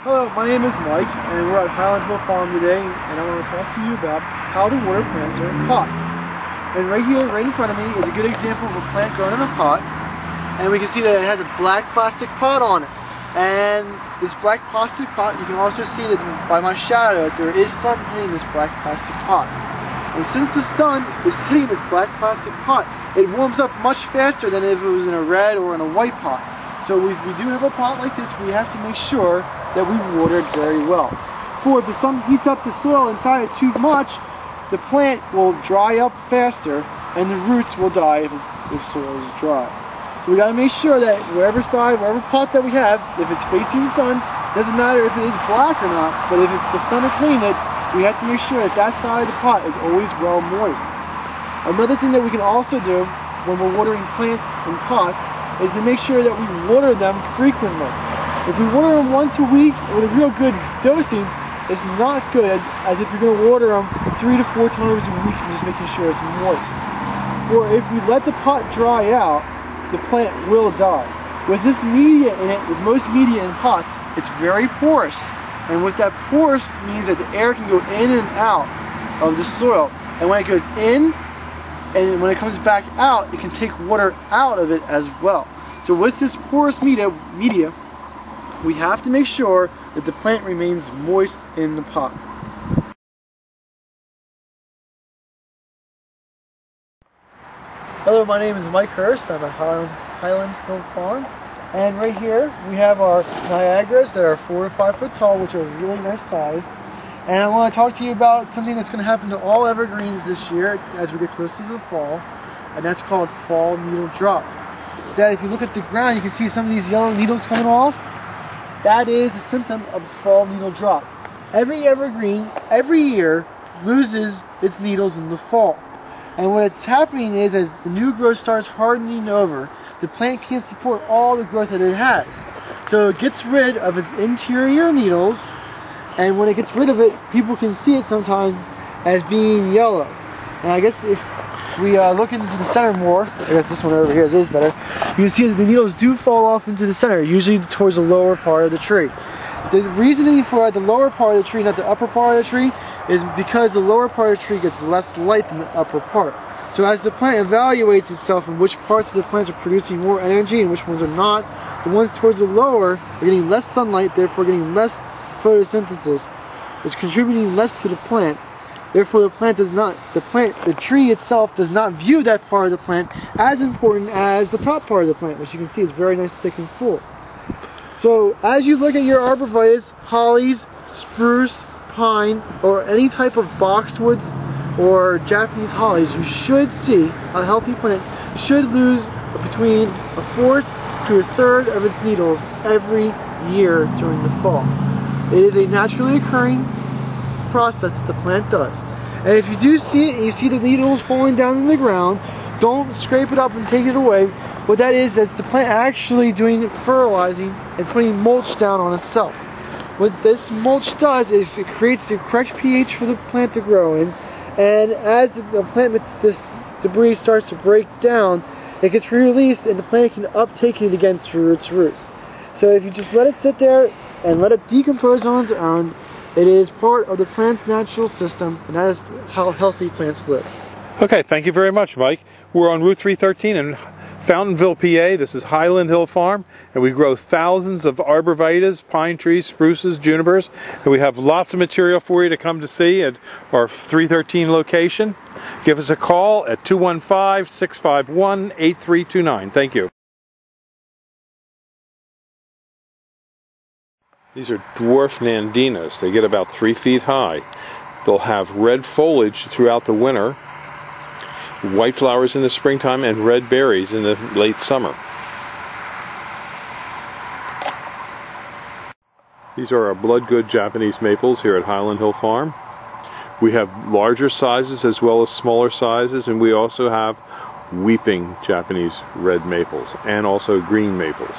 Hello, my name is Mike, and we're at Highland Hill Farm today, and I want to talk to you about how to water plants are in pots. And right here, right in front of me, is a good example of a plant grown in a pot, and we can see that it has a black plastic pot on it. And this black plastic pot, you can also see that by my shadow, that there is sun hitting this black plastic pot. And since the sun is hitting this black plastic pot, it warms up much faster than if it was in a red or in a white pot. So if we do have a pot like this, we have to make sure that we water it very well. For if the sun heats up the soil inside it too much, the plant will dry up faster and the roots will die if soil is dry. So we got to make sure that wherever pot that we have, if it's facing the sun, doesn't matter if it is black or not, but if the sun is hitting it, we have to make sure that that side of the pot is always well moist. Another thing that we can also do when we're watering plants in pots is to make sure that we water them frequently. If we water them once a week with a real good dosing, it's not good as if you're going to water them 3 to 4 times a week and just making sure it's moist. Or if we let the pot dry out, the plant will die. With this media in it, with most media in pots, it's very porous. And what that porous means that the air can go in and out of the soil. And when it goes in, and when it comes back out, it can take water out of it as well. So with this porous media, we have to make sure that the plant remains moist in the pot. Hello, my name is Mike Hirst. I'm at Highland Hill Farm. And right here we have our Niagaras that are 4 to 5 foot tall, which are really nice size. And I want to talk to you about something that's going to happen to all evergreens this year as we get closer to the fall, and that's called fall needle drop. That if you look at the ground, you can see some of these yellow needles coming off. That is a symptom of fall needle drop. Every evergreen, every year, loses its needles in the fall. And what's happening is as the new growth starts hardening over, the plant can't support all the growth that it has. So it gets rid of its interior needles, and when it gets rid of it, people can see it sometimes as being yellow. And I guess if we look into the center more, I guess this one over here is better, you can see that the needles do fall off into the center, usually towards the lower part of the tree. The reasoning for the lower part of the tree, not the upper part of the tree, is because the lower part of the tree gets less light than the upper part. So as the plant evaluates itself and which parts of the plants are producing more energy and which ones are not, the ones towards the lower are getting less sunlight, therefore getting less photosynthesis. It's contributing less to the plant. Therefore the tree itself does not view that part of the plant as important as the top part of the plant, which you can see is very nice, thick and full. So as you look at your arborvitaes, hollies, spruce, pine, or any type of boxwoods or Japanese hollies, you should see a healthy plant should lose between 1/4 to 1/3 of its needles every year during the fall. It is a naturally occurring process that the plant does. And if you do see it and you see the needles falling down in the ground, don't scrape it up and take it away. What that is, that's the plant actually doing fertilizing and putting mulch down on itself. What this mulch does is it creates the correct pH for the plant to grow in, and as this debris starts to break down, it gets released and the plant can uptake it again through its roots. So if you just let it sit there and let it decompose on its own, it is part of the plant's natural system, and that is how healthy plants live. Okay, thank you very much, Mike. We're on Route 313 in Fountainville, PA. This is Highland Hill Farm, and we grow thousands of arborvitaes, pine trees, spruces, junipers, and we have lots of material for you to come to see at our 313 location. Give us a call at 215-651-8329. Thank you. These are dwarf nandinas. They get about 3 feet high. They'll have red foliage throughout the winter, white flowers in the springtime, and red berries in the late summer. These are our blood good Japanese maples here at Highland Hill Farm. We have larger sizes as well as smaller sizes, and we also have weeping Japanese red maples and also green maples.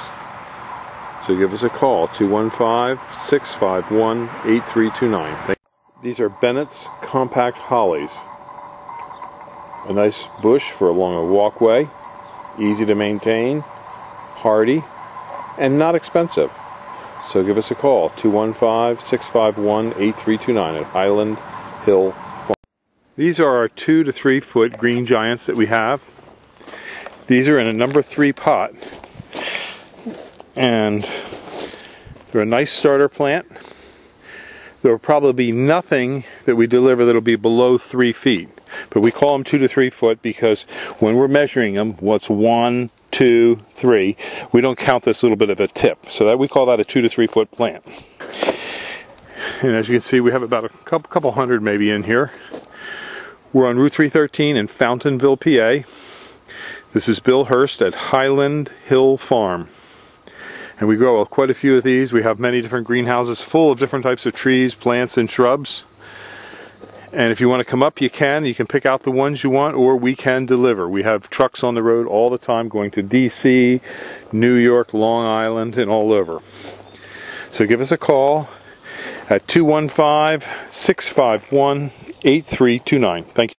So give us a call, 215-651-8329. These are Bennett's compact hollies. A nice bush for along a walkway, easy to maintain, hardy, and not expensive. So give us a call, 215-651-8329 at Highland Hill Farm. These are our 2 to 3 foot green giants that we have. These are in a number 3 pot. And they're a nice starter plant. There will probably be nothing that we deliver that will be below 3 feet. But we call them 2 to 3 foot because when we're measuring them, what's 1, 2, 3, we don't count this little bit of a tip. So that we call that a 2 to 3 foot plant. And as you can see, we have about a couple hundred maybe in here. We're on Route 313 in Fountainville, PA. This is Bill Hirst at Highland Hill Farm. And we grow quite a few of these. We have many different greenhouses full of different types of trees, plants, and shrubs. And if you want to come up, you can. You can pick out the ones you want, or we can deliver. We have trucks on the road all the time going to DC, New York, Long Island, and all over. So give us a call at 215-651-8329. Thank you.